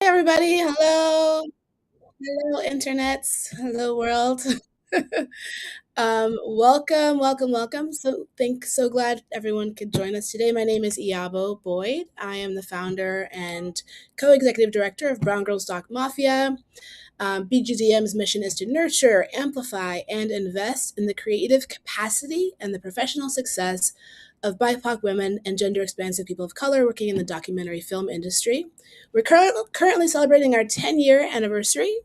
everybody. Hello. Hello, internets. Hello, world. Welcome. So glad everyone could join us today. My name is Iabo Boyd. I am the founder and co-executive director of Brown Girls Doc Mafia. BGDM's mission is to nurture, amplify, and invest in the creative capacity and the professional success of BIPOC women and gender expansive people of color working in the documentary film industry. We're currently celebrating our 10-year anniversary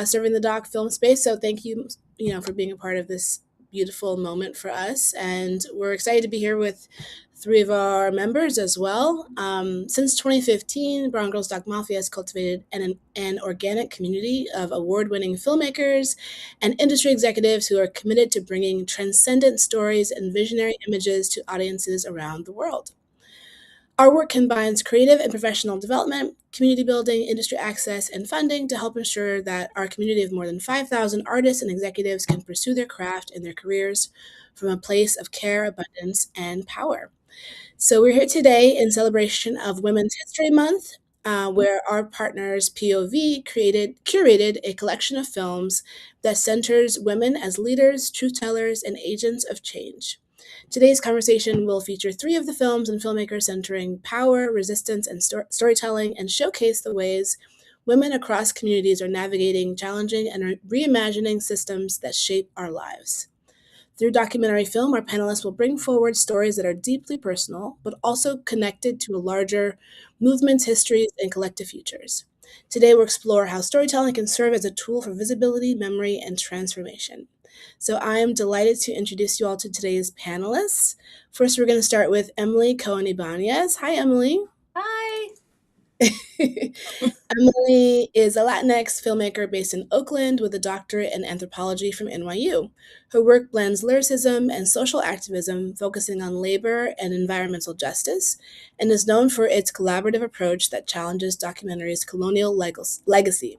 serving the doc film space. So thank you, for being a part of this beautiful moment for us. And we're excited to be here with three of our members as well. Since 2015, Brown Girls Doc Mafia has cultivated an organic community of award-winning filmmakers and industry executives who are committed to bringing transcendent stories and visionary images to audiences around the world. Our work combines creative and professional development, community building, industry access, and funding to help ensure that our community of more than 5,000 artists and executives can pursue their craft and their careers from a place of care, abundance, and power. So we're here today in celebration of Women's History Month, where our partners POV curated a collection of films that centers women as leaders, truth tellers, and agents of change. Today's conversation will feature three of the films and filmmakers centering power, resistance, and storytelling, and showcase the ways women across communities are navigating, challenging, and reimagining systems that shape our lives. Through documentary film, our panelists will bring forward stories that are deeply personal, but also connected to a larger movement's histories and collective futures. Today, we'll explore how storytelling can serve as a tool for visibility, memory, and transformation. So I am delighted to introduce you all to today's panelists. First, we're going to start with Emily Cohen-Ibanez. Hi, Emily. Hi. Emily is a Latinx filmmaker based in Oakland with a doctorate in anthropology from NYU. Her work blends lyricism and social activism, focusing on labor and environmental justice, and is known for its collaborative approach that challenges documentary's colonial legacy.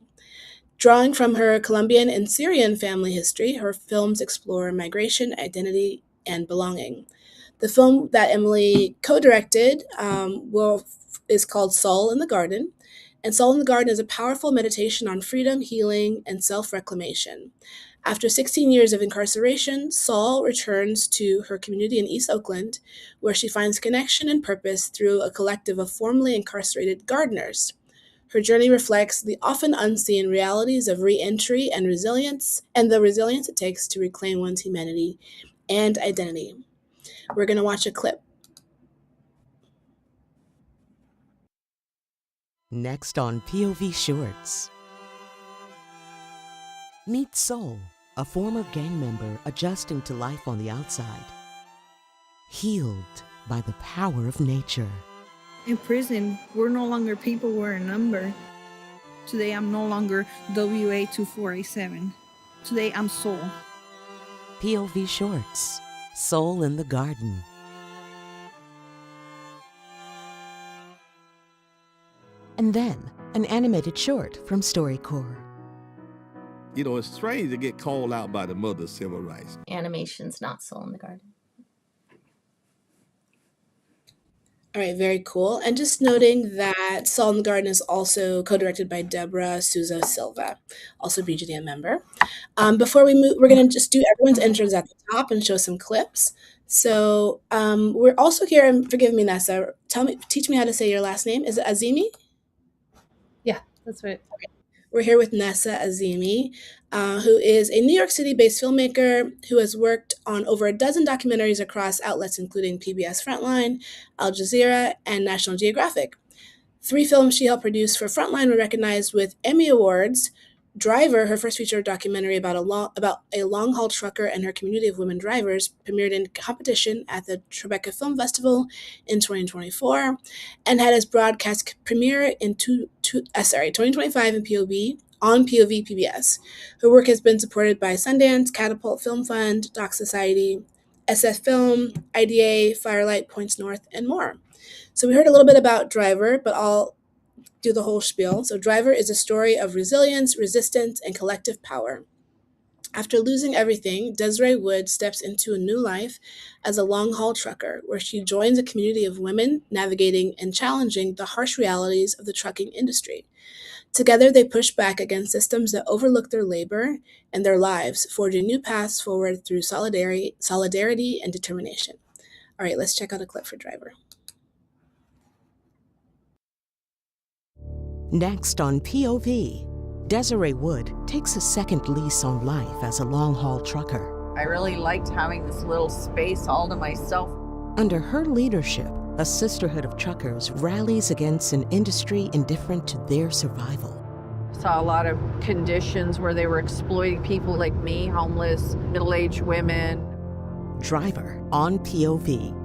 Drawing from her Colombian and Syrian family history, her films explore migration, identity, and belonging. The film that Emily co-directed is called Soul in the Garden, and Soul in the Garden is a powerful meditation on freedom, healing, and self-reclamation. After 16 years of incarceration, Saul returns to her community in East Oakland, where she finds connection and purpose through a collective of formerly incarcerated gardeners. Her journey reflects the often unseen realities of re-entry and resilience, and the resilience it takes to reclaim one's humanity and identity. We're going to watch a clip. Next on POV Shorts. Meet Soul, a former gang member adjusting to life on the outside. Healed by the power of nature. In prison, we're no longer people, we're a number. Today, I'm no longer WA2487. Today, I'm Soul. POV Shorts, Soul in the Garden. And then, an animated short from StoryCorps. You know, it's strange to get called out by the mother of civil rights. Animation's not Soul in the Garden. All right, very cool. And just noting that Soul in the Garden is also co-directed by Deborah Souza Silva, also BGDM member. Before we move, we're going to just do everyone's intros at the top and show some clips. So we're also here, and forgive me, Nessa, teach me how to say your last name. Is it Azimi? Yeah, that's right. We're here with Nessa Azimi, who is a New York City-based filmmaker who has worked on over a dozen documentaries across outlets including PBS Frontline, Al Jazeera, and National Geographic. 3 films she helped produce for Frontline were recognized with Emmy Awards. Driver, her first feature documentary about a long-haul trucker and her community of women drivers, premiered in competition at the Tribeca Film Festival in 2024 and had its broadcast premiere in 2025 in POV on POV PBS. Her work has been supported by Sundance, Catapult Film Fund, Doc Society, SF Film, IDA, Firelight, Points North, and more. So we heard a little bit about Driver, but I'll do the whole spiel. So Driver is a story of resilience, resistance, and collective power. After losing everything, Desiree Wood steps into a new life as a long haul trucker, where she joins a community of women navigating and challenging the harsh realities of the trucking industry. Together, they push back against systems that overlook their labor and their lives, forging new paths forward through solidarity and determination. All right, let's check out a clip for Driver. Next on POV, Desiree Wood takes a second lease on life as a long-haul trucker. I really liked having this little space all to myself. Under her leadership, a sisterhood of truckers rallies against an industry indifferent to their survival. Saw a lot of conditions where they were exploiting people like me, homeless, middle-aged women. Driver on POV.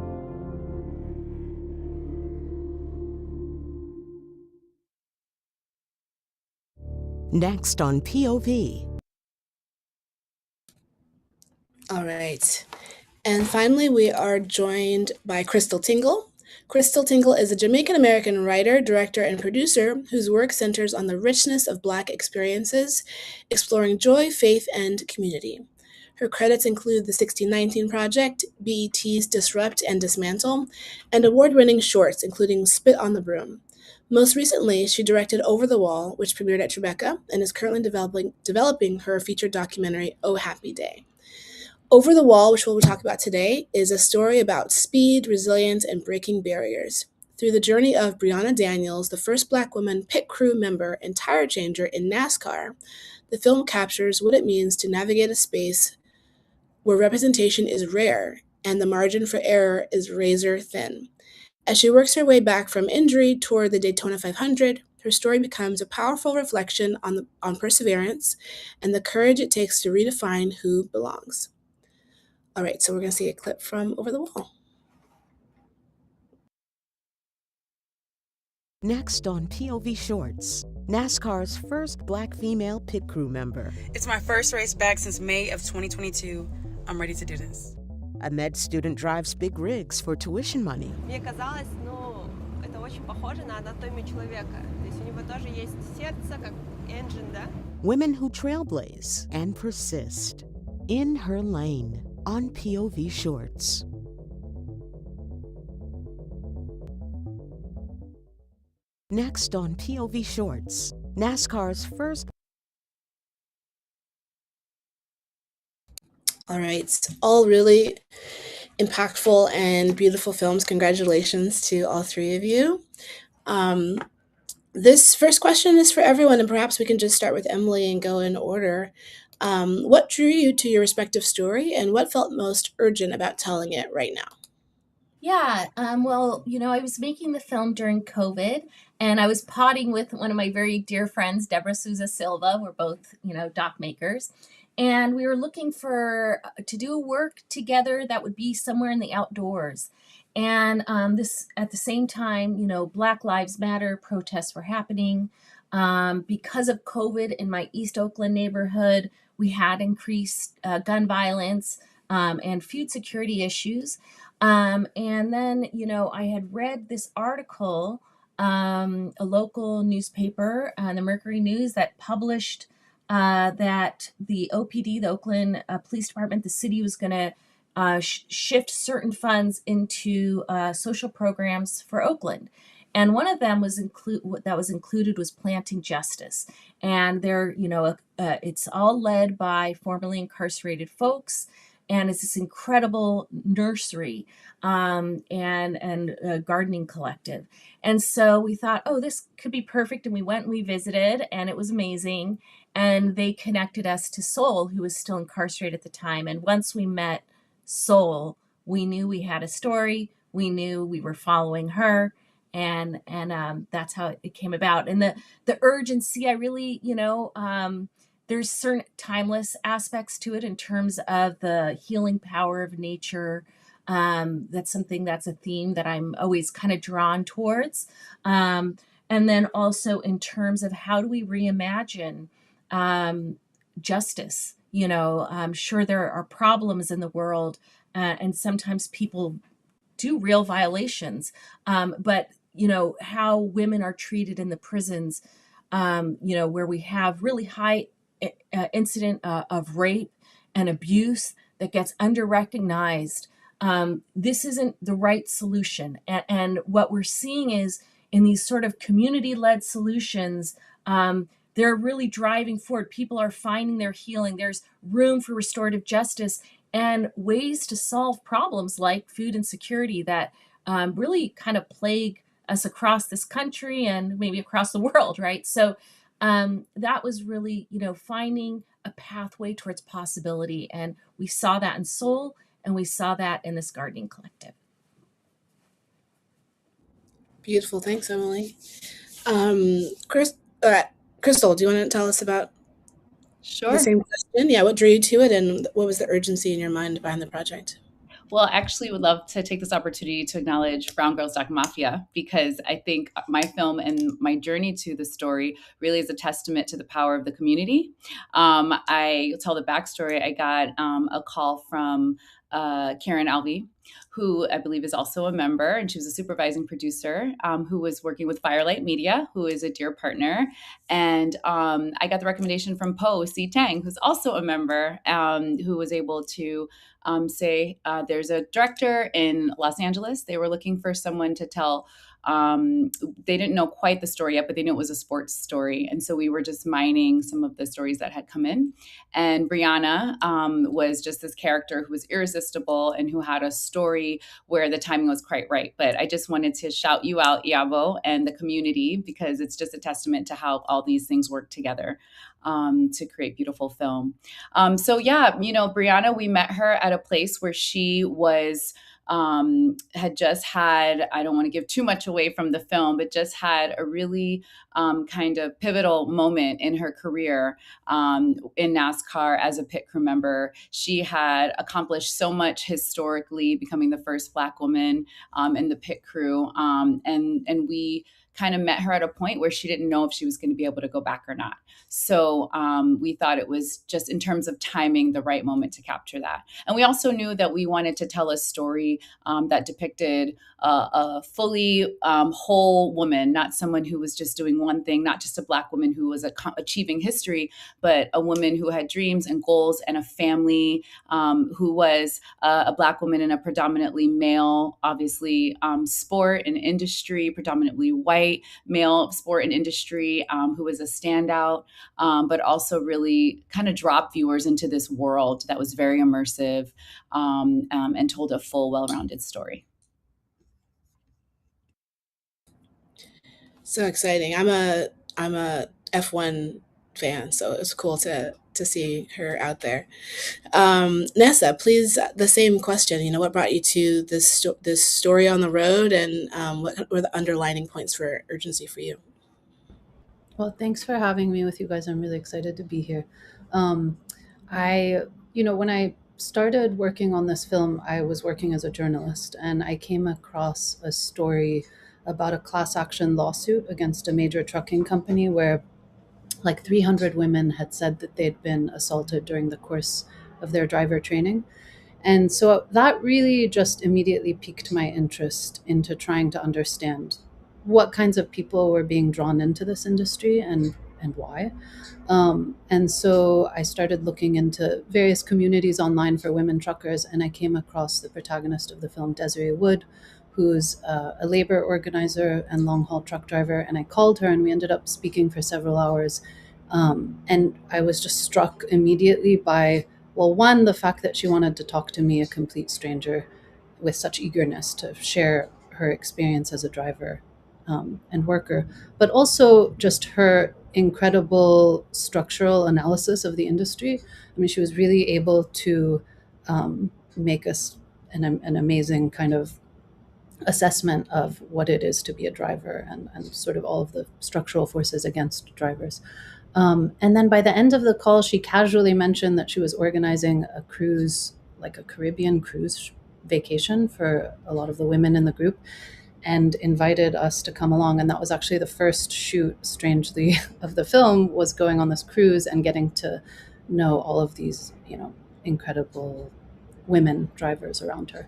Next on POV. All right. And finally, we are joined by Crystal Tingle. Crystal Tingle is a Jamaican-American writer, director, and producer whose work centers on the richness of Black experiences, exploring joy, faith, and community. Her credits include the 1619 Project, BET's Disrupt and Dismantle, and award-winning shorts, including Spit on the Broom. Most recently, she directed Over the Wall, which premiered at Tribeca, and is currently developing her feature documentary, Oh Happy Day. Over the Wall, which we'll talk about today, is a story about speed, resilience, and breaking barriers. Through the journey of Brianna Daniels, the first Black woman pit crew member and tire changer in NASCAR, the film captures what it means to navigate a space where representation is rare and the margin for error is razor thin. As she works her way back from injury toward the Daytona 500, her story becomes a powerful reflection on perseverance and the courage it takes to redefine who belongs. All right, so we're going to see a clip from Over the Wall. Next on POV Shorts, NASCAR's first Black female pit crew member. It's my first race back since May of 2022. I'm ready to do this. A med student drives big rigs for tuition money. Мне казалось, это очень похоже на анатомию человека. То есть у него тоже есть сердце, как engine, да? Women who trailblaze and persist. In her lane on POV Shorts. Next on POV Shorts, NASCAR's first. All right, all really impactful and beautiful films. Congratulations to all three of you. This first question is for everyone, and perhaps we can just start with Emily and go in order. What drew you to your respective story, and what felt most urgent about telling it right now? Yeah, well, I was making the film during COVID, and I was potting with one of my very dear friends, Deborah Souza Silva. We're both, doc makers. And we were looking to do a work together that would be somewhere in the outdoors. And this, at the same time, Black Lives Matter protests were happening. Because of COVID in my East Oakland neighborhood, we had increased gun violence and food security issues. And then, I had read this article, a local newspaper, the Mercury News, that published that the OPD, the Oakland Police Department, the city was going to shift certain funds into social programs for Oakland. And one of them was included was Planting Justice. And they're, it's all led by formerly incarcerated folks. And it's this incredible nursery and a gardening collective. And so we thought, oh, this could be perfect. And we went and we visited, and it was amazing. And they connected us to Sol, who was still incarcerated at the time. And once we met Sol, we knew we had a story. We knew we were following her. And that's how it came about. And the urgency, I really, there's certain timeless aspects to it in terms of the healing power of nature. That's a theme that I'm always kind of drawn towards. And then also in terms of how do we reimagine justice? I'm sure there are problems in the world, and sometimes people do real violations. But how women are treated in the prisons, where we have really high incident of rape and abuse that gets under-recognized, this isn't the right solution. And what we're seeing is in these sort of community-led solutions, they're really driving forward. People are finding their healing. There's room for restorative justice and ways to solve problems like food insecurity that really kind of plague us across this country and maybe across the world, right? So that was really, finding a pathway towards possibility. And we saw that in Seoul, and we saw that in this gardening collective. Beautiful. Thanks, Emily. Crystal, do you want to tell us about the same question? Yeah, what drew you to it, and what was the urgency in your mind behind the project? Well, actually, would love to take this opportunity to acknowledge Brown Girls Doc Mafia, because I think my film and my journey to the story really is a testament to the power of the community. I tell the backstory. I got a call from Karen Alvey, who I believe is also a member, and she was a supervising producer who was working with Firelight Media, who is a dear partner. And I got the recommendation from Po C. Tang, who's also a member, who was able to say there's a director in Los Angeles. They were looking for someone to tell. They didn't know quite the story yet, but they knew it was a sports story. And so we were just mining some of the stories that had come in. And Brianna was just this character who was irresistible and who had a story where the timing was quite right. But I just wanted to shout you out, Iabo, and the community, because it's just a testament to how all these things work together to create beautiful film. So yeah, Brianna, we met her at a place where she was had just had, I don't want to give too much away from the film, but just had a really kind of pivotal moment in her career in NASCAR as a pit crew member. She had accomplished so much historically, becoming the first Black woman in the pit crew. And we kind of met her at a point where she didn't know if she was going to be able to go back or not. So we thought it was just, in terms of timing, the right moment to capture that. And we also knew that we wanted to tell a story that depicted a fully whole woman, not someone who was just doing one thing, not just a Black woman who was achieving history, but a woman who had dreams and goals and a family, who was a Black woman in a predominantly male, obviously, sport and industry, predominantly white male sport and industry, who was a standout, but also really kind of dropped viewers into this world that was very immersive and told a full, well-rounded story. So exciting. I'm a F1 fan, so it's cool to see her out there. Nessa, please, the same question. What brought you to this story on the road, and what were the underlining points for urgency for you? Well, thanks for having me with you guys. I'm really excited to be here. When I started working on this film, I was working as a journalist, and I came across a story about a class action lawsuit against a major trucking company where like 300 women had said that they'd been assaulted during the course of their driver training. And so that really just immediately piqued my interest into trying to understand what kinds of people were being drawn into this industry and why. And so I started looking into various communities online for women truckers, and I came across the protagonist of the film, Desiree Wood, who's a labor organizer and long-haul truck driver. And I called her, and we ended up speaking for several hours. And I was just struck immediately by, well, one, the fact that she wanted to talk to me, a complete stranger, with such eagerness to share her experience as a driver and worker, but also just her incredible structural analysis of the industry. I mean, she was really able to make us an amazing kind of assessment of what it is to be a driver and sort of all of the structural forces against drivers. And then by the end of the call, she casually mentioned that she was organizing a cruise, like a Caribbean cruise vacation for a lot of the women in the group, and invited us to come along. And that was actually the first shoot, strangely, of the film, was going on this cruise and getting to know all of these, incredible women drivers around her.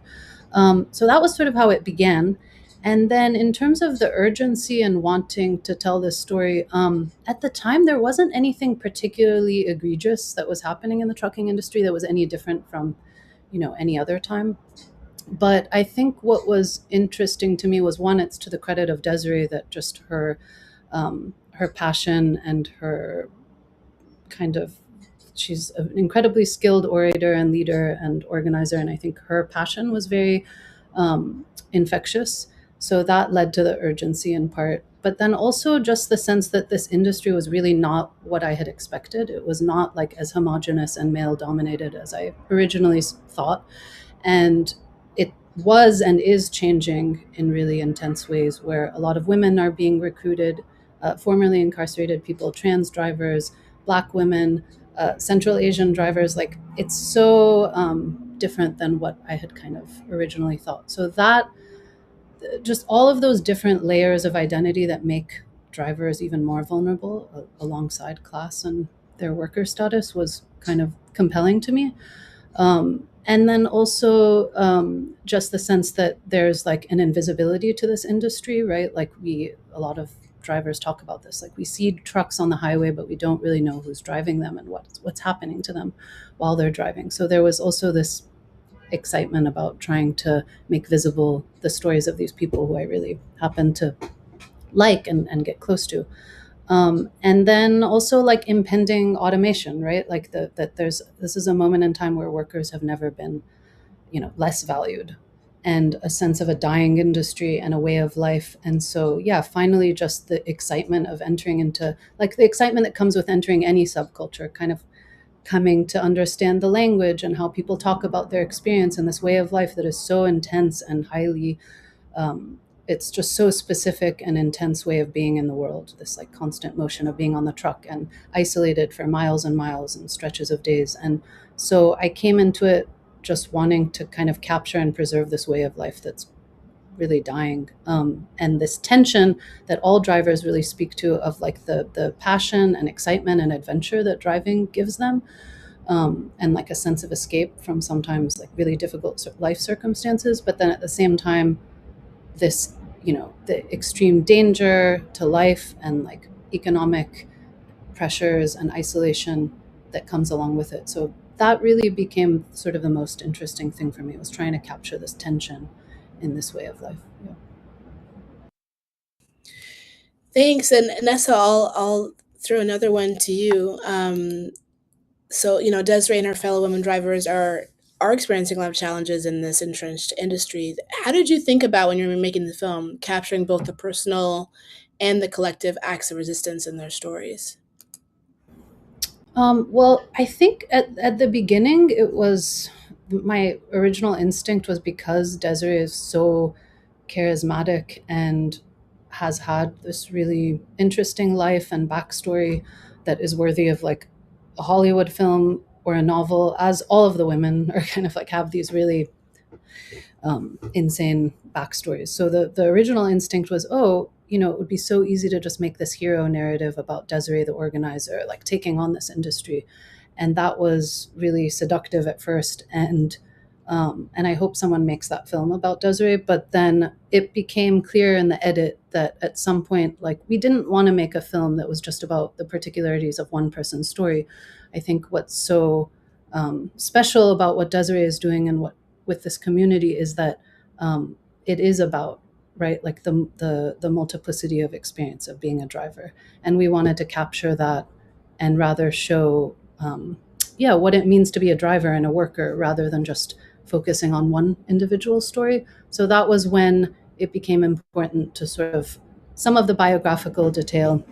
So that was sort of how it began. And then in terms of the urgency and wanting to tell this story, at the time there wasn't anything particularly egregious that was happening in the trucking industry that was any different from, any other time. But I think what was interesting to me was, one, it's to the credit of Desiree that just her passion and her kind of, she's an incredibly skilled orator and leader and organizer, and I think her passion was very infectious. So that led to the urgency in part. But then also just the sense that this industry was really not what I had expected. It was not like as homogenous and male dominated as I originally thought. And it was and is changing in really intense ways, where a lot of women are being recruited, formerly incarcerated people, trans drivers, Black women, Central Asian drivers. Like, it's so different than what I had kind of originally thought. So that, just all of those different layers of identity that make drivers even more vulnerable alongside class and their worker status, was kind of compelling to me. And then also just the sense that there's like an invisibility to this industry, right? Like, a lot of drivers talk about this. Like, we see trucks on the highway, but we don't really know who's driving them and what's happening to them while they're driving. So there was also this excitement about trying to make visible the stories of these people who I really happen to like and get close to. And then also like impending automation, right? Like this is a moment in time where workers have never been, less valued, and a sense of a dying industry and a way of life. And so, yeah, finally, just the excitement of entering into, like, the excitement that comes with entering any subculture, kind of coming to understand the language and how people talk about their experience and this way of life that is so intense and highly it's just so specific and intense way of being in the world, this like constant motion of being on the truck and isolated for miles and miles and stretches of days. And so I came into it just wanting to kind of capture and preserve this way of life that's really dying, and this tension that all drivers really speak to, of like the passion and excitement and adventure that driving gives them, and like a sense of escape from sometimes like really difficult life circumstances, but then at the same time this, the extreme danger to life and like economic pressures and isolation that comes along with it. So that really became sort of the most interesting thing for me, was trying to capture this tension in this way of life. Yeah. Thanks. And Nessa, I'll throw another one to you. So, Desiree and her fellow women drivers are experiencing a lot of challenges in this entrenched industry. How did you think about, when you were making the film, capturing both the personal and the collective acts of resistance in their stories? Well, I think at the beginning, it was, my original instinct was, because Desiree is so charismatic and has had this really interesting life and backstory that is worthy of like a Hollywood film or a novel, as all of the women are kind of like have these really insane backstories. So the original instinct was, it would be so easy to just make this hero narrative about Desiree, the organizer, like taking on this industry. And that was really seductive at first. And I hope someone makes that film about Desiree. But then it became clear in the edit that at some point, like, we didn't want to make a film that was just about the particularities of one person's story. I think what's so special about what Desiree is doing and what with this community is that it is about, right, like the multiplicity of experience of being a driver, and we wanted to capture that and rather show what it means to be a driver and a worker, rather than just focusing on one individual story. So that was when it became important to sort of, some of the biographical detail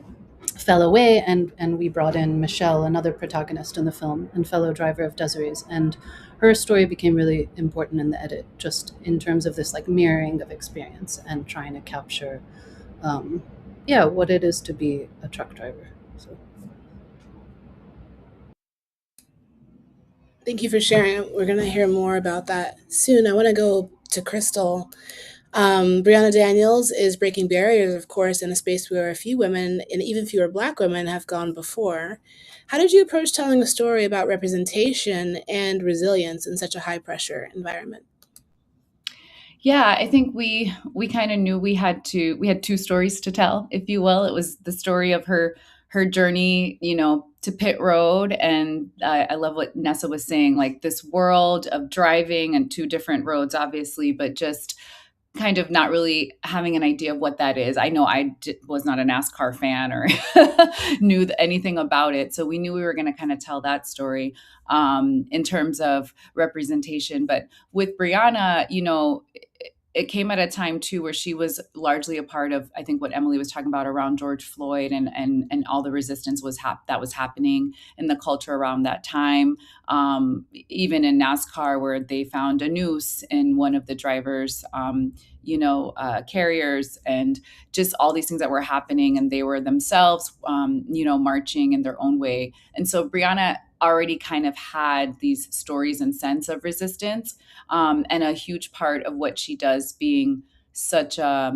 fell away, and we brought in Michelle, another protagonist in the film and fellow driver of Desiree's, and her story became really important in the edit, just in terms of this like mirroring of experience and trying to capture what it is to be a truck driver. So. Thank you for sharing. We're going to hear more about that soon. I want to go to Crystal. Brianna Daniels is breaking barriers, of course, in a space where a few women, and even fewer Black women, have gone before. How did you approach telling a story about representation and resilience in such a high-pressure environment? Yeah, I think we kind of knew we had two stories to tell, if you will. It was the story of her journey, to pit road, and I love what Nessa was saying, like this world of driving and two different roads, obviously, but just kind of not really having an idea of what that is. I know was not a NASCAR fan or knew anything about it, so we knew we were going to kind of tell that story in terms of representation. But with Brianna, it came at a time too where she was largely a part of, I think, what Emily was talking about around George Floyd and all the resistance that was happening in the culture around that time. Even in NASCAR, where they found a noose in one of the drivers, carriers, and just all these things that were happening, and they were themselves, marching in their own way. And so Brianna already kind of had these stories and sense of resistance, and a huge part of what she does being such a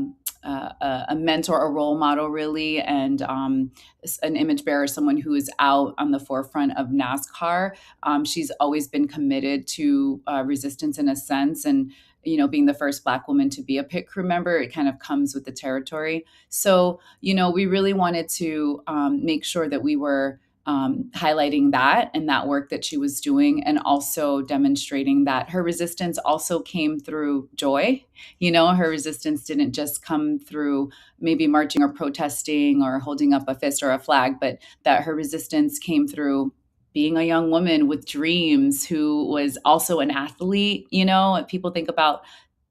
mentor, a role model, really, and an image bearer, someone who is out on the forefront of NASCAR. She's always been committed to resistance in a sense, and being the first Black woman to be a pit crew member, it kind of comes with the territory. So, we really wanted to make sure that we were highlighting that and that work that she was doing, and also demonstrating that her resistance also came through joy. Her resistance didn't just come through maybe marching or protesting or holding up a fist or a flag, but that her resistance came through being a young woman with dreams who was also an athlete. People think about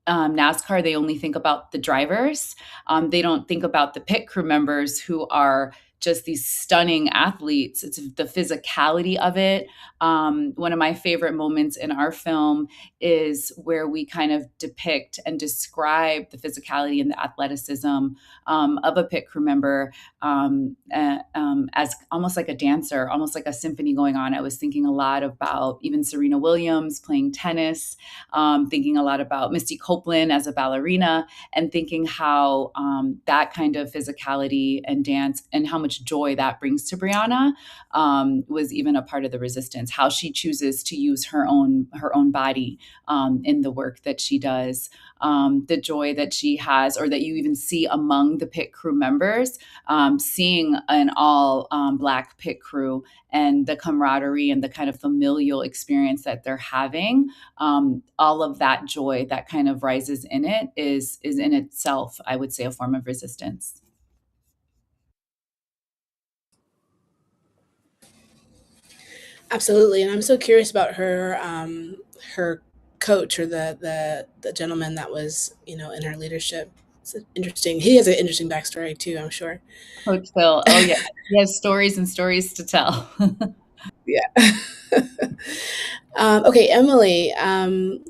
NASCAR, they only think about the drivers. They don't think about the pit crew members who are just these stunning athletes. It's the physicality of it. One of my favorite moments in our film is where we kind of depict and describe the physicality and the athleticism of a pit crew member as almost like a dancer, almost like a symphony going on. I was thinking a lot about even Serena Williams playing tennis, thinking a lot about Misty Copeland as a ballerina, and thinking how that kind of physicality and dance and how much joy that brings to Brianna was even a part of the resistance, how she chooses to use her own body in the work that she does, the joy that she has, or that you even see among the pit crew members, seeing an all Black pit crew and the camaraderie and the kind of familial experience that they're having. All of that joy that kind of rises in it is in itself, I would say, a form of resistance. Absolutely, and I'm so curious about her coach, or the gentleman that was in her leadership. It's interesting. He has an interesting backstory too, I'm sure. Coach Phil, oh yeah, he has stories and stories to tell. Yeah. Okay, Emily,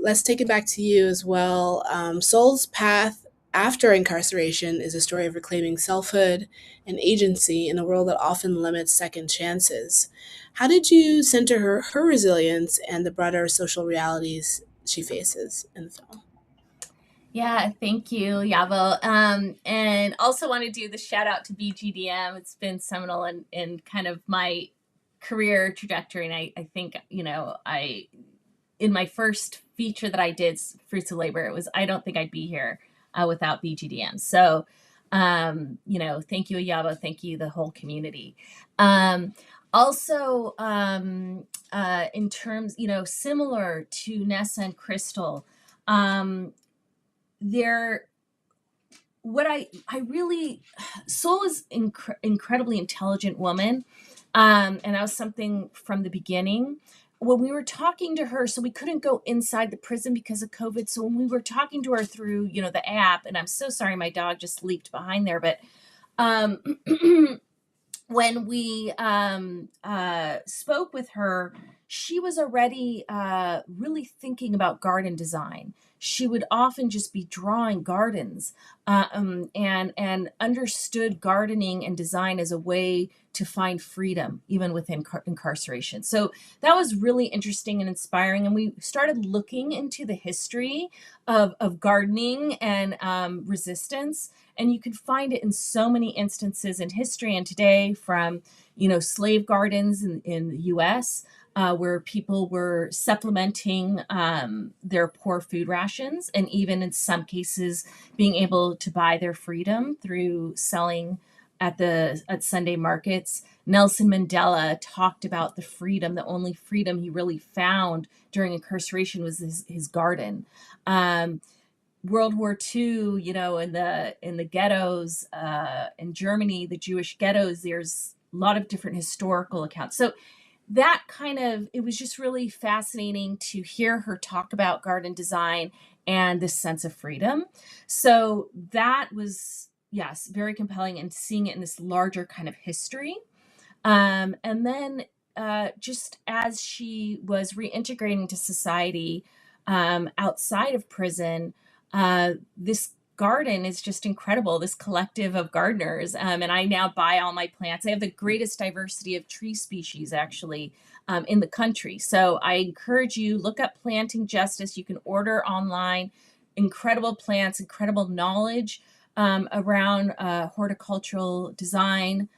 let's take it back to you as well. Soul's path after incarceration is a story of reclaiming selfhood and agency in a world that often limits second chances. How did you center her resilience and the broader social realities she faces in the film? Yeah, thank you, Yavo. And also want to do the shout out to BGDM. It's been seminal in kind of my career trajectory. And I think, in my first feature that I did, Fruits of Labor, I don't think I'd be here without BGDM. So, thank you, Yavo. Thank you, the whole community. Also, in terms, similar to Nessa and Crystal, Soul is incredibly intelligent woman. And that was something from the beginning. When we were talking to her, so we couldn't go inside the prison because of COVID. So when we were talking to her through, the app, and I'm so sorry, my dog just leaped behind there, but when we spoke with her, she was already really thinking about garden design. She would often just be drawing gardens and understood gardening and design as a way to find freedom, even within incarceration. So that was really interesting and inspiring. And we started looking into the history of gardening and resistance. And you can find it in so many instances in history and today, from slave gardens in the US, where people were supplementing their poor food rations, and even in some cases being able to buy their freedom through selling at Sunday markets. Nelson Mandela talked about the freedom. The only freedom he really found during incarceration was his garden. World War II, in the ghettos in Germany, the Jewish ghettos, there's a lot of different historical accounts. So that it was just really fascinating to hear her talk about garden design and this sense of freedom. So that was, yes, very compelling, and seeing it in this larger kind of history. And then just as she was reintegrating to society outside of prison, this garden is just incredible, this collective of gardeners. And I now buy all my plants. I have the greatest diversity of tree species, actually, in the country. So I encourage you, look up Planting Justice. You can order online. Incredible plants, incredible knowledge around horticultural design.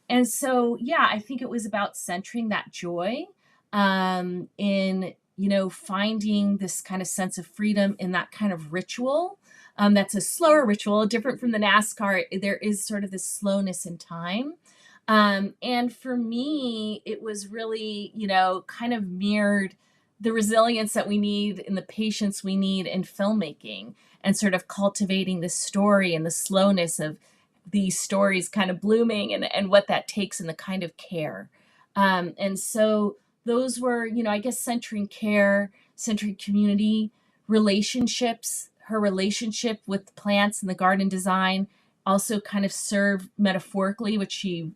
And so, yeah, I think it was about centering that joy in, finding this kind of sense of freedom in that kind of ritual. That's a slower ritual, different from the NASCAR. There is sort of this slowness in time. And for me, it was really, kind of mirrored the resilience that we need and the patience we need in filmmaking, and sort of cultivating the story and the slowness of these stories kind of blooming, and what that takes, and the kind of care. And so those were, I guess, centering care, centering community, relationships. Her relationship with plants and the garden design also kind of served metaphorically, which she,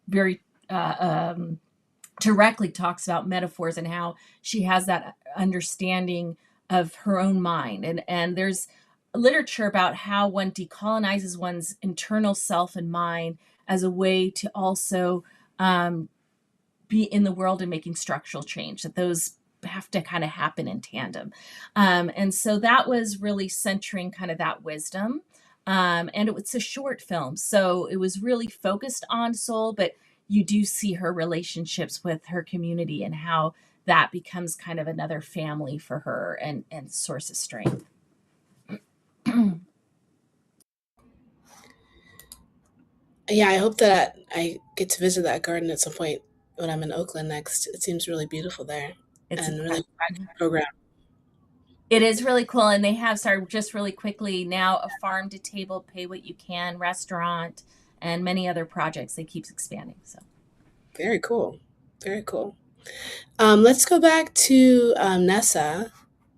very directly talks about metaphors, and how she has that understanding of her own mind. And there's literature about how one decolonizes one's internal self and mind as a way to also be in the world and making structural change, that those have to kind of happen in tandem. And so that was really centering kind of that wisdom. And it's a short film, so it was really focused on soul, but you do see her relationships with her community and how that becomes kind of another family for her, and source of strength. Yeah, I hope that I get to visit that garden at some point when I'm in Oakland next. It seems really beautiful there, and really program. It is really cool, and they have started, just really quickly now, a farm to table, pay what you can restaurant, and many other projects. They keep expanding. So very cool, very cool. Let's go back to Nessa.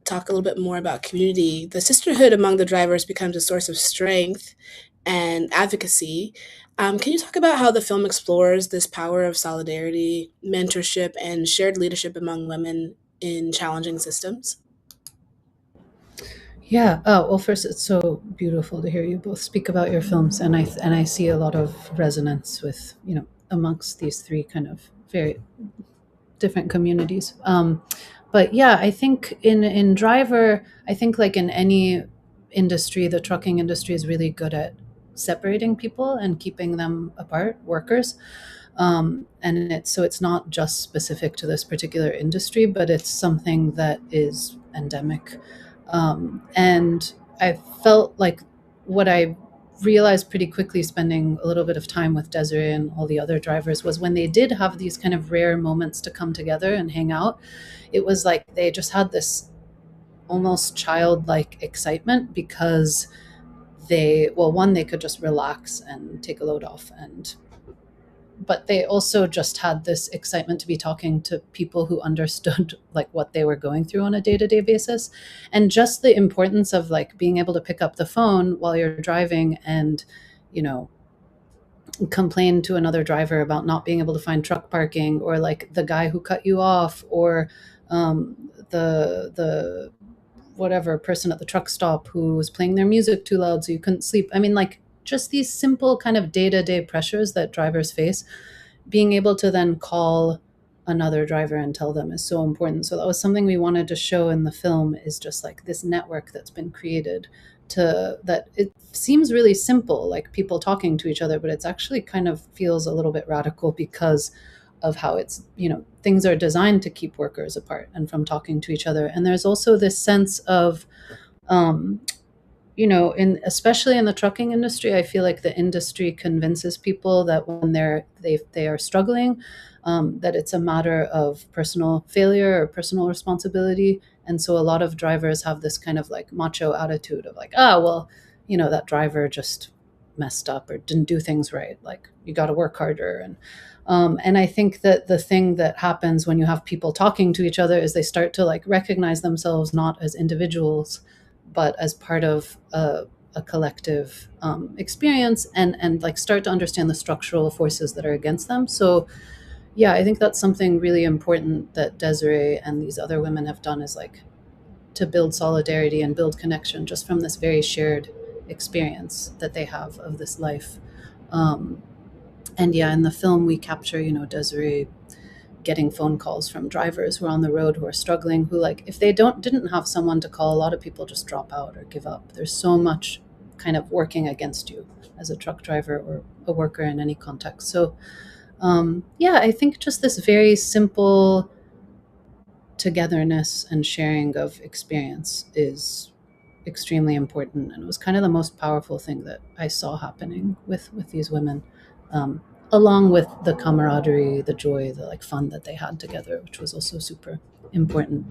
Talk a little bit more about community. The sisterhood among the drivers becomes a source of strength and advocacy. Can you talk about how the film explores this power of solidarity, mentorship, and shared leadership among women in challenging systems? Yeah. Oh, well, first, it's so beautiful to hear you both speak about your films, and I see a lot of resonance with, amongst these three kind of very different communities. But yeah, I think in Driver, I think like in any industry, the trucking industry is really good at separating people and keeping them apart, workers. And it's not just specific to this particular industry, but it's something that is endemic. And I felt like what I realized pretty quickly, spending a little bit of time with Desiree and all the other drivers, was when they did have these kind of rare moments to come together and hang out, it was like they just had this almost childlike excitement, because they could just relax and take a load off, but they also just had this excitement to be talking to people who understood like what they were going through on a day-to-day basis, and just the importance of like being able to pick up the phone while you're driving and complain to another driver about not being able to find truck parking, or like the guy who cut you off, or the whatever person at the truck stop who was playing their music too loud so you couldn't sleep. I mean, like, just these simple kind of day-to-day pressures that drivers face, being able to then call another driver and tell them is so important. So that was something we wanted to show in the film, is just like this network that's been created, to that it seems really simple, like people talking to each other, but it's actually kind of feels a little bit radical because of how it's, things are designed to keep workers apart and from talking to each other. And there's also this sense of, um, in especially in the trucking industry, I feel like the industry convinces people that when they are struggling, that it's a matter of personal failure or personal responsibility. And so a lot of drivers have this kind of like macho attitude of like, well, that driver just messed up or didn't do things right. Like, you got to work harder. And I think that the thing that happens when you have people talking to each other is they start to like recognize themselves not as individuals, but as part of a collective experience, and like start to understand the structural forces that are against them. So yeah, I think that's something really important that Desiree and these other women have done, is like to build solidarity and build connection just from this very shared experience that they have of this life. And yeah, in the film we capture, Desiree getting phone calls from drivers who are on the road who are struggling, who, like, if they didn't have someone to call, a lot of people just drop out or give up. There's so much kind of working against you as a truck driver or a worker in any context. So yeah, I think just this very simple togetherness and sharing of experience is extremely important, and it was kind of the most powerful thing that I saw happening with these women, along with the camaraderie, the joy, the like fun that they had together, which was also super important.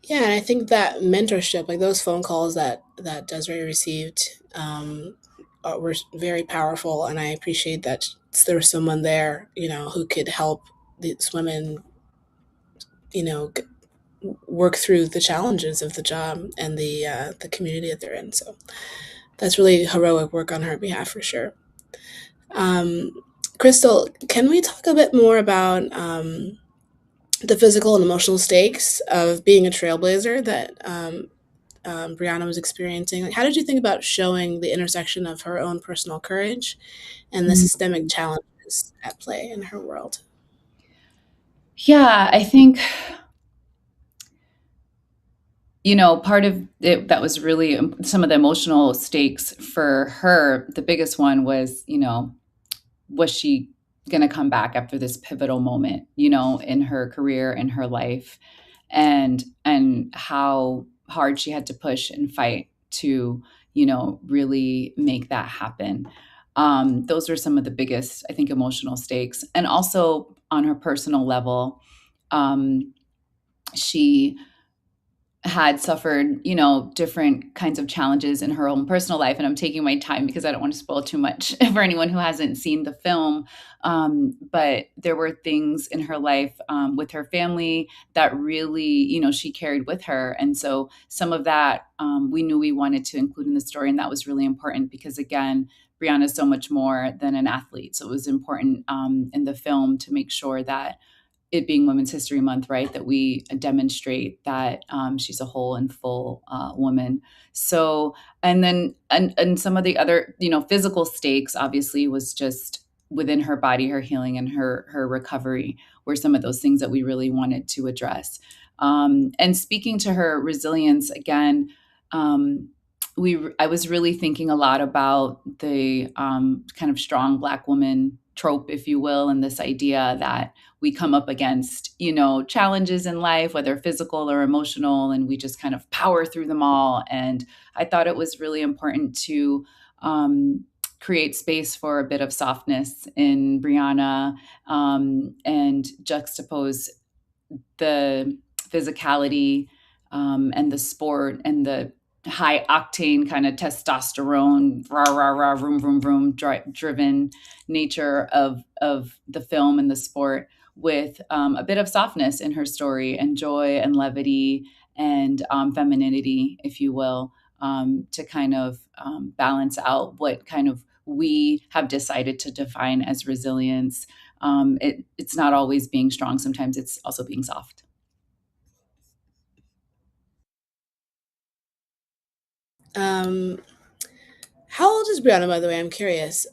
Yeah, and I think that mentorship, like those phone calls that Desiree received, were very powerful, and I appreciate that there was someone there, who could help these women, you know, g- work through the challenges of the job and the community that they're in. So that's really heroic work on her behalf for sure. Um, Crystal, can we talk a bit more about the physical and emotional stakes of being a trailblazer that Brianna was experiencing? Like, how did you think about showing the intersection of her own personal courage and the systemic challenges at play in her world? Yeah, I think, part of it that was really some of the emotional stakes for her. The biggest one was she going to come back after this pivotal moment, in her career, in her life, and how hard she had to push and fight to, really make that happen. Those are some of the biggest, I think, emotional stakes. And also on her personal level, she had suffered, different kinds of challenges in her own personal life. And I'm taking my time because I don't want to spoil too much for anyone who hasn't seen the film. But there were things in her life, with her family, that really, she carried with her. And so some of that, we knew we wanted to include in the story. And that was really important because, again, Brianna is so much more than an athlete. So it was important, in the film, to make sure that, it being Women's History Month, right, that we demonstrate that, she's a whole and full woman. So, and then, and some of the other, physical stakes, obviously, was just within her body, her healing, and her recovery were some of those things that we really wanted to address. And speaking to her resilience again, I was really thinking a lot about the, kind of strong Black woman trope, if you will, and this idea that we come up against, challenges in life, whether physical or emotional, and we just kind of power through them all. And I thought it was really important to, create space for a bit of softness in Brianna, and juxtapose the physicality, and the sport and the high octane kind of testosterone, rah rah rah, vroom vroom vroom, driven nature of the film and the sport, with, a bit of softness in her story, and joy and levity, and, femininity, if you will, to kind of, balance out what kind of we have decided to define as resilience. It's not always being strong. Sometimes it's also being soft. Um, how old is Brianna, by the way? I'm curious.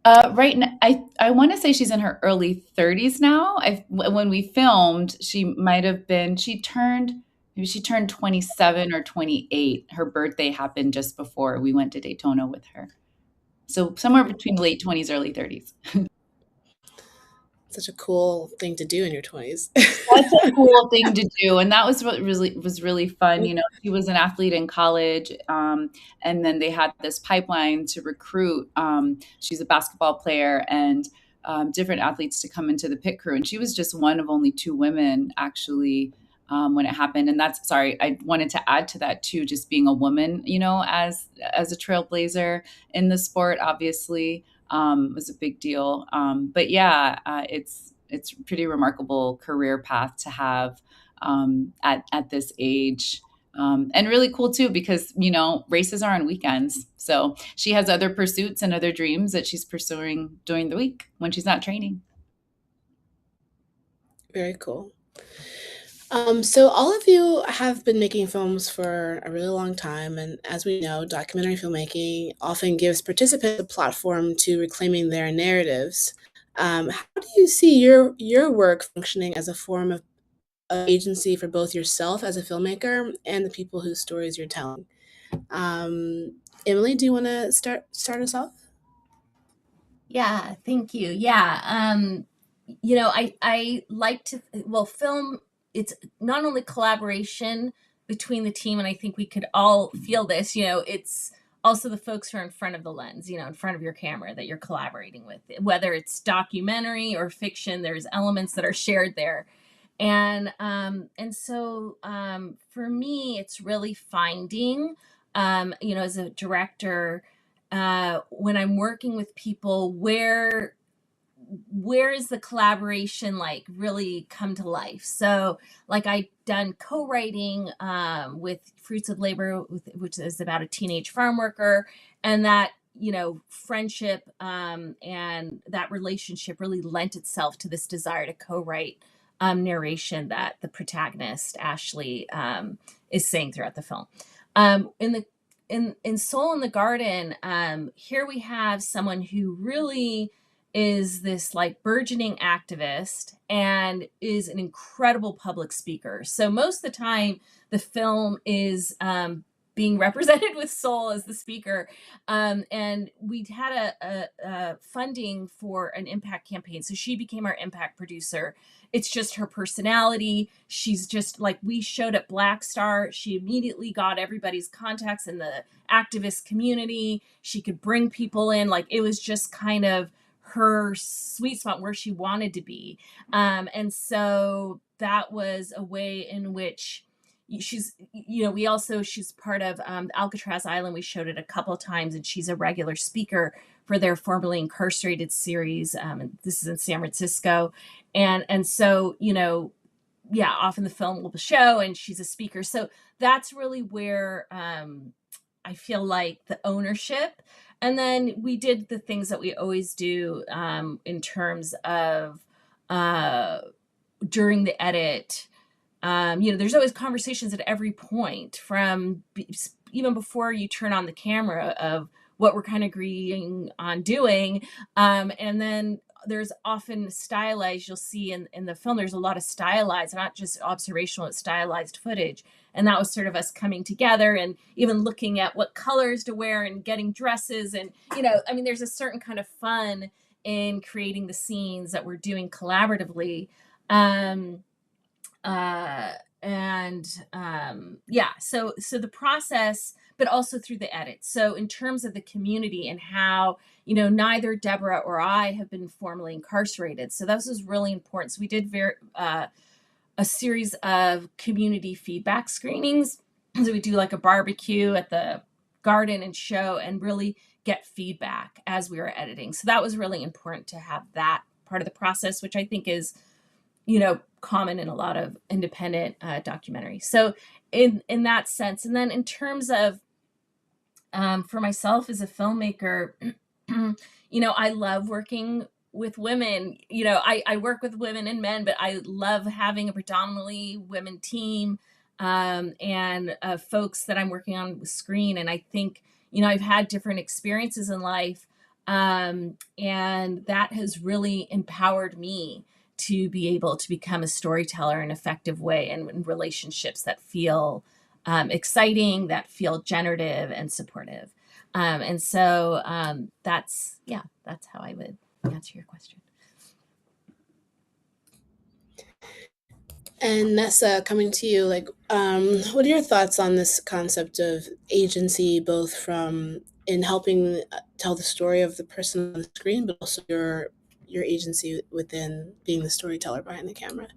Right now, I want to say she's in her early 30s now. When we filmed, maybe she turned 27 or 28. Her birthday happened just before we went to Daytona with her. So somewhere between late 20s, early 30s. Such a cool thing to do in your 20s. That's a cool thing to do, and that was what really was really fun. You know, she was an athlete in college, and then they had this pipeline to recruit. She's a basketball player and different athletes to come into the pit crew, and she was just one of only two women actually when it happened. And that's sorry, I wanted to add to that too, just being a woman, you know, as a trailblazer in the sport, obviously was a big deal. But yeah, it's a pretty remarkable career path to have at this age. And really cool too, because, you know, races are on weekends. So she has other pursuits and other dreams that she's pursuing during the week when she's not training. Very cool. So all of you have been making films for a really long time, and as we know, documentary filmmaking often gives participants a platform to reclaiming their narratives. How do you see your work functioning as a form of agency for both yourself as a filmmaker and the people whose stories you're telling? Emily, do you want to start us off? Yeah, thank you. Yeah. You know, I like to, well, film, it's not only collaboration between the team, and I think we could all feel this, you know, it's also the folks who are in front of the lens, you know, in front of your camera that you're collaborating with, whether it's documentary or fiction, there's elements that are shared there. And so for me, it's really finding, you know, as a director, when I'm working with people, where is the collaboration like really come to life? So like I done co-writing with Fruits of Labor, which is about a teenage farm worker, and that, you know, friendship and that relationship really lent itself to this desire to co-write narration that the protagonist Ashley is saying throughout the film. In Soul in the Garden, here we have someone who really is this like burgeoning activist and is an incredible public speaker. So most of the time, the film is being represented with Soul as the speaker. And we'd had a funding for an impact campaign. So she became our impact producer. It's just her personality. She's just like, we showed at Black Star. She immediately got everybody's contacts in the activist community. She could bring people in. Like it was just kind of her sweet spot where she wanted to be. And so that was a way in which she's, you know, she's part of Alcatraz Island. We showed it a couple of times, and she's a regular speaker for their formerly incarcerated series. And this is in San Francisco. And so, you know, yeah, often the film will show and she's a speaker. So that's really where I feel like the ownership. And then we did the things that we always do in terms of during the edit. You know, there's always conversations at every point from even before you turn on the camera of what we're kind of agreeing on doing. And then there's often stylized, you'll see in the film, there's a lot of stylized, not just observational, it's stylized footage. And that was sort of us coming together and even looking at what colors to wear and getting dresses. And, you know, I mean, there's a certain kind of fun in creating the scenes that we're doing collaboratively. Yeah, so the process, but also through the edit. So in terms of the community and how, you know, neither Deborah or I have been formally incarcerated. So that was really important. So we did a series of community feedback screenings. So we do like a barbecue at the garden and show and really get feedback as we were editing. So that was really important to have that part of the process, which I think is, you know, common in a lot of independent documentaries. So in that sense, and then in terms of for myself as a filmmaker, you know, I love working with women. You know, I work with women and men, but I love having a predominantly women team and folks that I'm working on with screen. And I think, you know, I've had different experiences in life And that has really empowered me to be able to become a storyteller in an effective way, and in relationships that feel exciting, that feel generative and supportive. And so that's how I would answer your question. And Nessa, coming to you, like, what are your thoughts on this concept of agency, both from in helping tell the story of the person on the screen, but also your agency within being the storyteller behind the camera?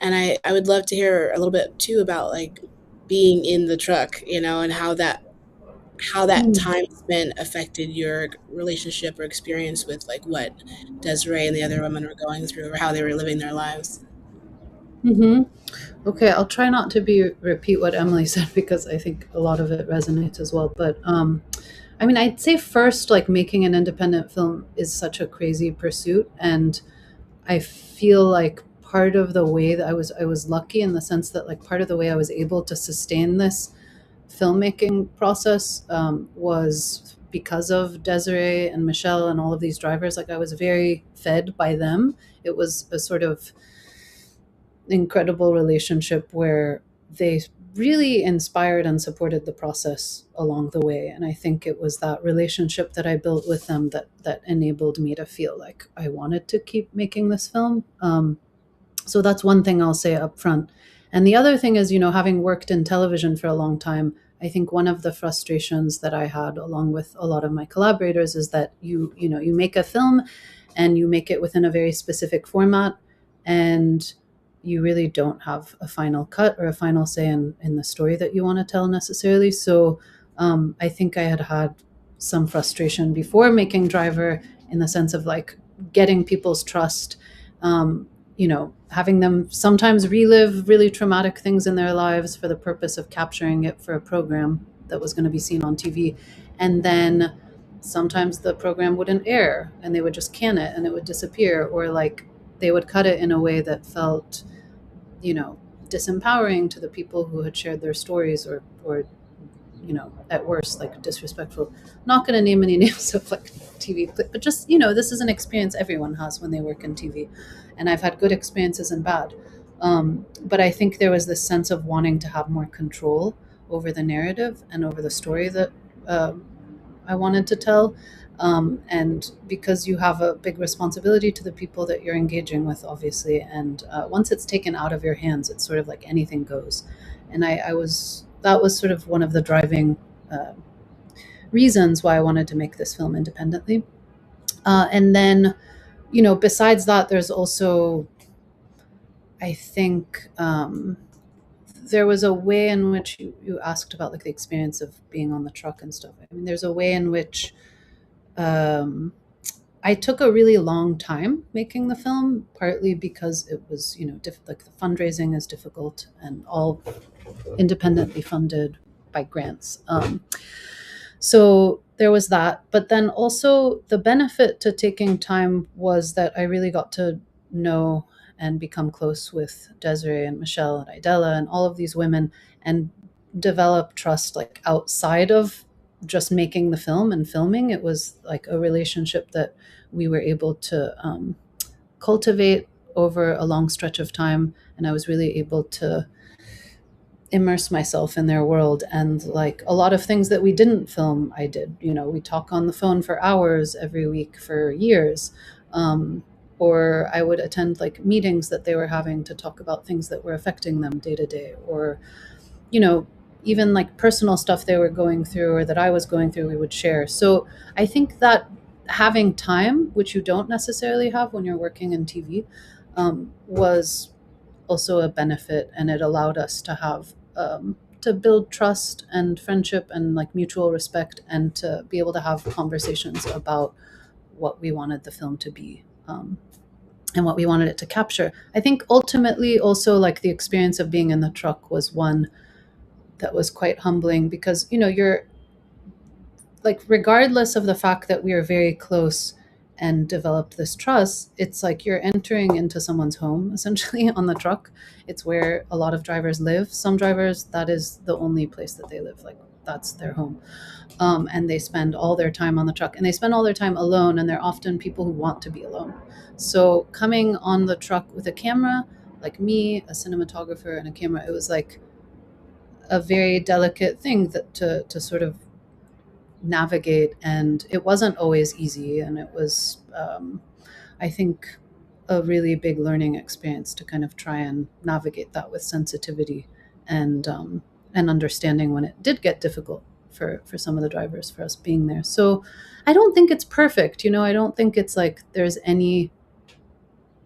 And I would love to hear a little bit too about like being in the truck, and how that time spent affected your relationship or experience with like what Desiree and the other women were going through, or how they were living their lives. Mm-hmm. Okay, I'll try not to repeat what Emily said because I think a lot of it resonates as well. But I mean, I'd say first, like making an independent film is such a crazy pursuit, and I feel like part of the way that I was lucky in the sense that like part of the way I was able to sustain this filmmaking process was because of Desiree and Michelle and all of these drivers. Like I was very fed by them. It was a sort of incredible relationship where they really inspired and supported the process along the way. And I think it was that relationship that I built with them that enabled me to feel like I wanted to keep making this film. So that's one thing I'll say up front. And the other thing is, having worked in television for a long time, I think one of the frustrations that I had along with a lot of my collaborators is that you make a film and you make it within a very specific format, and you really don't have a final cut or a final say in the story that you want to tell necessarily. So I think I had some frustration before making Driver in the sense of like getting people's trust, having them sometimes relive really traumatic things in their lives for the purpose of capturing it for a program that was going to be seen on TV. And then sometimes the program wouldn't air and they would just can it and it would disappear, or like they would cut it in a way that felt, disempowering to the people who had shared their stories, or at worst, like disrespectful. Not going to name any names of like TV, but just, this is an experience everyone has when they work in TV. And I've had good experiences and bad. But I think there was this sense of wanting to have more control over the narrative and over the story that I wanted to tell. And because you have a big responsibility to the people that you're engaging with, obviously, and once it's taken out of your hands, it's sort of like anything goes. And that was sort of one of the driving reasons why I wanted to make this film independently. And then, besides that, there's also, I think, there was a way in which you asked about like the experience of being on the truck and stuff. I mean, there's a way in which I took a really long time making the film, partly because it was, like the fundraising is difficult and all independently funded by grants. So there was that. But then also the benefit to taking time was that I really got to know and become close with Desiree and Michelle and Idella and all of these women, and develop trust like outside of just making the film and filming. It was like a relationship that we were able to cultivate over a long stretch of time. And I was really able to immerse myself in their world, and like a lot of things that we didn't film I did. We talk on the phone for hours every week for years, or I would attend like meetings that they were having to talk about things that were affecting them day to day, or even like personal stuff they were going through or that I was going through, we would share. So I think that having time, which you don't necessarily have when you're working in TV, was also a benefit, and it allowed us to have to build trust and friendship and like mutual respect, and to be able to have conversations about what we wanted the film to be, and what we wanted it to capture. I think ultimately also like the experience of being in the truck was one that was quite humbling, because you're like, regardless of the fact that we are very close and developed this trust, it's like you're entering into someone's home essentially on the truck. It's where a lot of drivers live. Some drivers, that is the only place that they live. Like that's their home. And they spend all their time on the truck, and they spend all their time alone, and they're often people who want to be alone. So coming on the truck with a camera, like me, a cinematographer and a camera, it was like a very delicate thing that to sort of navigate, and it wasn't always easy, and it was I think a really big learning experience to kind of try and navigate that with sensitivity and understanding when it did get difficult for some of the drivers, for us being there. So I don't think it's perfect, I don't think it's like there's any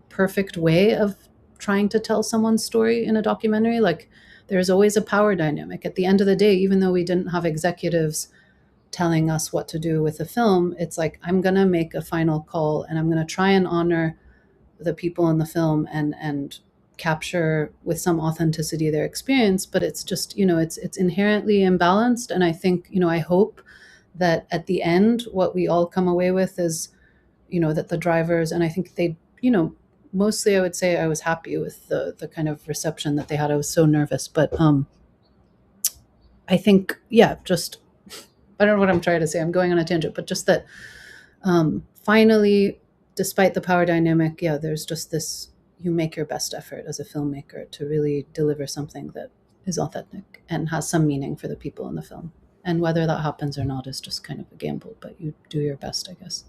perfect way of trying to tell someone's story in a documentary. Like, there's always a power dynamic. At the end of the day, even though we didn't have executives telling us what to do with the film, it's like, I'm going to make a final call, and I'm going to try and honor the people in the film and capture with some authenticity their experience. But it's just, it's inherently imbalanced. And I think, I hope that at the end, what we all come away with is, that the drivers, and I think they, mostly I would say I was happy with the kind of reception that they had. I was so nervous, but I think, just, I don't know what I'm trying to say. I'm going on a tangent, but just that finally, despite the power dynamic, there's just this, you make your best effort as a filmmaker to really deliver something that is authentic and has some meaning for the people in the film. And whether that happens or not is just kind of a gamble, but you do your best, I guess.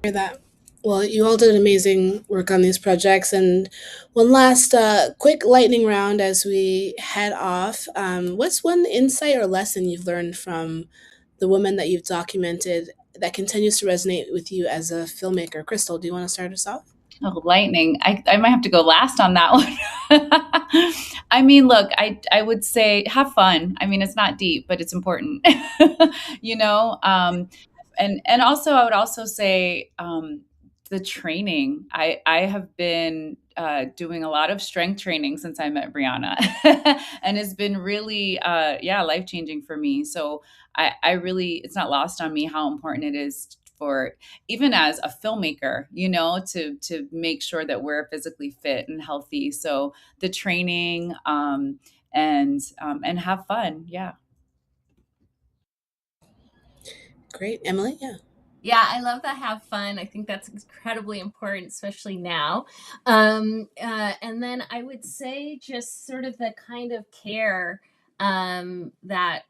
Hear that. Well, you all did amazing work on these projects. And one last quick lightning round as we head off. What's one insight or lesson you've learned from the women that you've documented that continues to resonate with you as a filmmaker? Crystal, do you want to start us off? Oh, lightning. I might have to go last on that one. I mean, look, I would say have fun. I mean, it's not deep, but it's important, and also I would also say the training. I have been doing a lot of strength training since I met Brianna, and it's been really, life-changing for me. So I really, it's not lost on me how important it is for, even as a filmmaker, to make sure that we're physically fit and healthy. So the training, and have fun. Yeah. Great. Emily? Yeah, I love that. Have fun. I think that's incredibly important, especially now. And then I would say just sort of the kind of care that,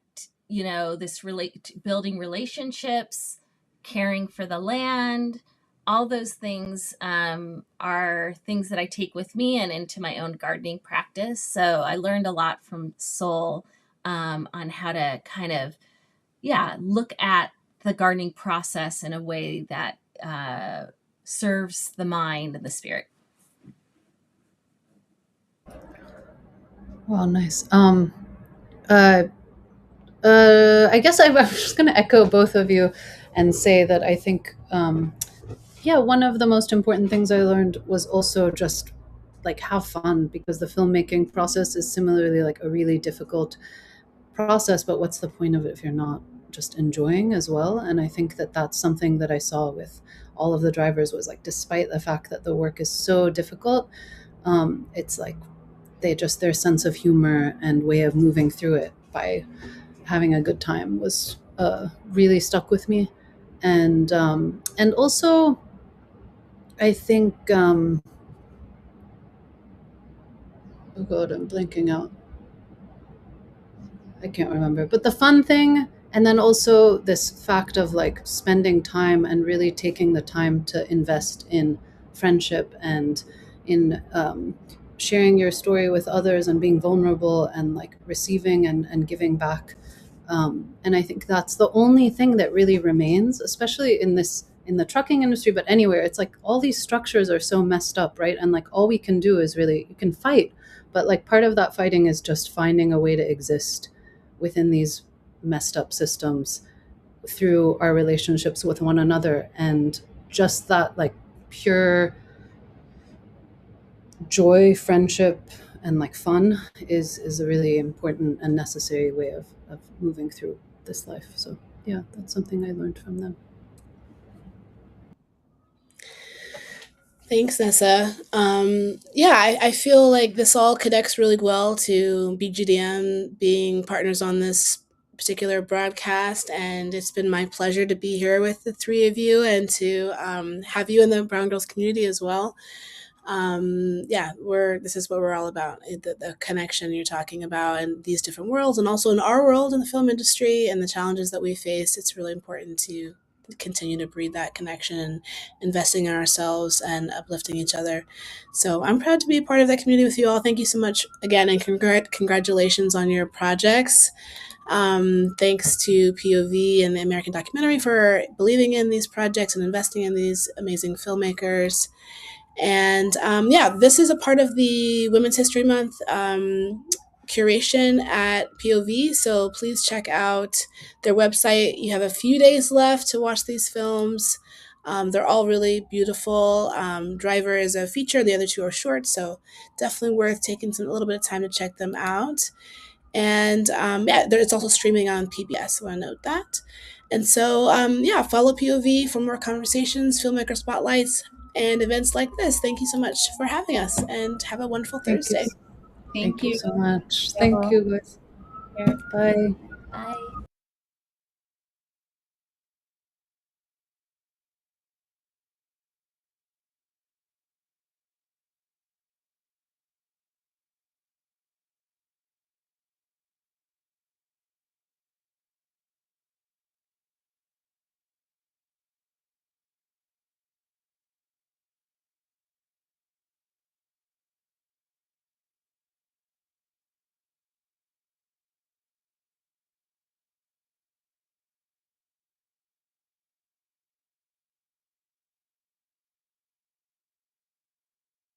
this building relationships, caring for the land, all those things are things that I take with me and into my own gardening practice. So I learned a lot from Sol on how to kind of, look at the gardening process in a way that serves the mind and the spirit. Wow, nice. I guess I'm just going to echo both of you and say that I think, one of the most important things I learned was also just like have fun, because the filmmaking process is similarly like a really difficult process. But what's the point of it if you're not just enjoying as well? And I think that that's something that I saw with all of the drivers, was like, despite the fact that the work is so difficult, it's like their sense of humor and way of moving through it by having a good time was really stuck with me. And also I think oh god, I'm blanking out. I can't remember. But the fun thing, and then also this fact of like spending time and really taking the time to invest in friendship and in sharing your story with others and being vulnerable and like receiving and giving back. And I think that's the only thing that really remains, especially in the trucking industry, but anywhere. It's like all these structures are so messed up, right? And like all we can do is really, you can fight, but like part of that fighting is just finding a way to exist within these messed up systems through our relationships with one another. And just that like pure joy, friendship, and like fun is a really important and necessary way of moving through this life. So yeah, that's something I learned from them. Thanks, Nessa. Yeah, I feel like this all connects really well to BGDM being partners on this particular broadcast, and it's been my pleasure to be here with the three of you and to have you in the Brown Girls community as well. Yeah, this is what we're all about, the connection you're talking about and these different worlds, and also in our world in the film industry and the challenges that we face. It's really important to continue to breed that connection and investing in ourselves and uplifting each other. So I'm proud to be a part of that community with you all. Thank you so much again, and congratulations on your projects. Thanks to POV and the American Documentary for believing in these projects and investing in these amazing filmmakers. And yeah, this is a part of the Women's History Month curation at POV. So please check out their website. You have a few days left to watch these films. They're all really beautiful. Driver is a feature, the other two are short. So definitely worth taking a little bit of time to check them out. And yeah, it's also streaming on PBS. I want to note that. And so, yeah, follow POV for more conversations, filmmaker spotlights, and events like this. Thank you so much for having us, and have a wonderful Thank you. Thursday. Thank you so much. Thank you, guys. Bye. Bye.